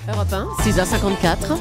Europe 1, 6h54.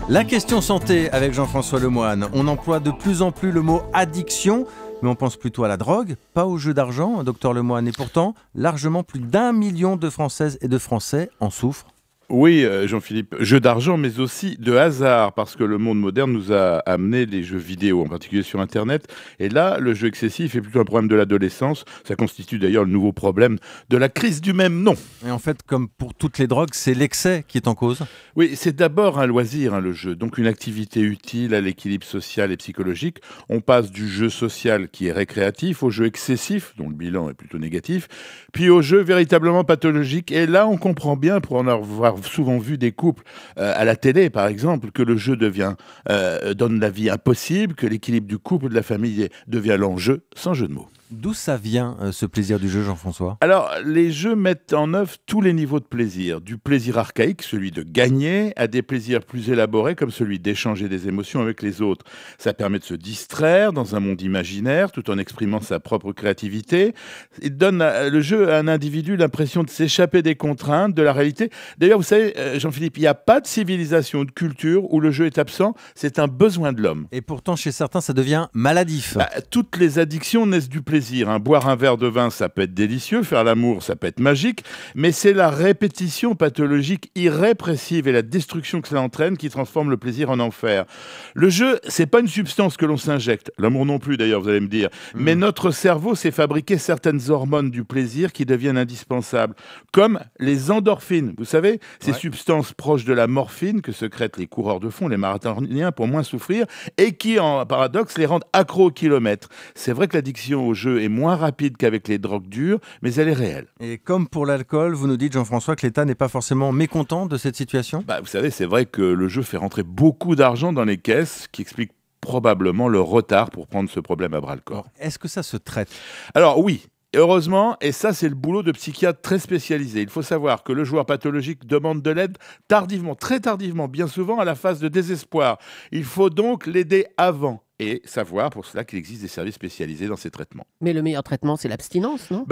La question santé avec Jean-François Lemoine. On emploie de plus en plus le mot addiction, mais on pense plutôt à la drogue, pas au jeu d'argent, docteur Lemoine. Et pourtant, largement plus d'1 million de Françaises et de Français en souffrent. Oui, Jean-Philippe, jeu d'argent, mais aussi de hasard, parce que le monde moderne nous a amené les jeux vidéo, en particulier sur Internet. Et là, le jeu excessif est plutôt un problème de l'adolescence. Ça constitue d'ailleurs le nouveau problème de la crise du même nom. Et en fait, comme pour toutes les drogues, c'est l'excès qui est en cause. Oui, c'est d'abord un loisir, le jeu, donc une activité utile à l'équilibre social et psychologique. On passe du jeu social qui est récréatif au jeu excessif, dont le bilan est plutôt négatif, puis au jeu véritablement pathologique. Et là, on comprend bien, pour en avoir souvent vu des couples à la télé, par exemple, que le jeu donne la vie impossible, que l'équilibre du couple et de la famille devient l'enjeu, sans jeu de mots. D'où ça vient, ce plaisir du jeu, Jean-François ? Alors, les jeux mettent en œuvre tous les niveaux de plaisir. Du plaisir archaïque, celui de gagner, à des plaisirs plus élaborés, comme celui d'échanger des émotions avec les autres. Ça permet de se distraire dans un monde imaginaire, tout en exprimant sa propre créativité. Il donne le jeu à un individu l'impression de s'échapper des contraintes, de la réalité. D'ailleurs, vous savez, Jean-Philippe, il n'y a pas de civilisation ou de culture où le jeu est absent. C'est un besoin de l'homme. Et pourtant, chez certains, ça devient maladif. Toutes les addictions naissent du plaisir. Boire un verre de vin, ça peut être délicieux, faire l'amour, ça peut être magique, mais c'est la répétition pathologique irrépressive et la destruction que cela entraîne qui transforme le plaisir en enfer. Le jeu, c'est pas une substance que l'on s'injecte, l'amour non plus d'ailleurs, vous allez me dire, mais notre cerveau s'est fabriqué certaines hormones du plaisir qui deviennent indispensables, comme les endorphines, vous savez, ces substances proches de la morphine que sécrètent les coureurs de fond, les marathoniens, pour moins souffrir, et qui, en paradoxe, les rendent accros au kilomètre. C'est vrai que l'addiction au jeu est moins rapide qu'avec les drogues dures, mais elle est réelle. Et comme pour l'alcool, vous nous dites, Jean-François, que l'État n'est pas forcément mécontent de cette situation ? Vous savez, c'est vrai que le jeu fait rentrer beaucoup d'argent dans les caisses, ce qui explique probablement le retard pour prendre ce problème à bras-le-corps. Est-ce que ça se traite ? Alors oui. Heureusement, et ça c'est le boulot de psychiatres très spécialisés. Il faut savoir que le joueur pathologique demande de l'aide tardivement, très tardivement, bien souvent à la phase de désespoir. Il faut donc l'aider avant et savoir pour cela qu'il existe des services spécialisés dans ces traitements. Mais le meilleur traitement, c'est l'abstinence, non ?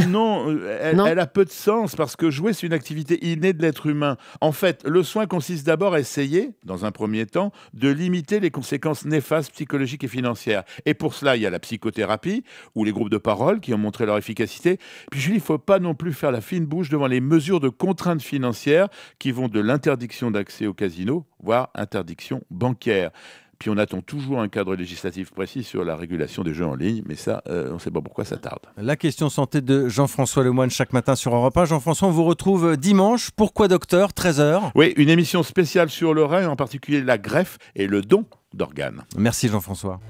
Non, elle a peu de sens parce que jouer, c'est une activité innée de l'être humain. En fait, le soin consiste d'abord à essayer, dans un premier temps, de limiter les conséquences néfastes psychologiques et financières. Et pour cela, il y a la psychothérapie ou les groupes de parole qui ont montré leur efficacité. Puis Julie, il ne faut pas non plus faire la fine bouche devant les mesures de contraintes financières qui vont de l'interdiction d'accès au casino, voire interdiction bancaire. Puis on attend toujours un cadre législatif précis sur la régulation des jeux en ligne, mais ça, on ne sait pas pourquoi ça tarde. La question santé de Jean-François Lemoine chaque matin sur Europe 1. Jean-François, on vous retrouve dimanche. Pourquoi docteur, 13h ? Oui, une émission spéciale sur le rein, en particulier la greffe et le don d'organes. Merci Jean-François.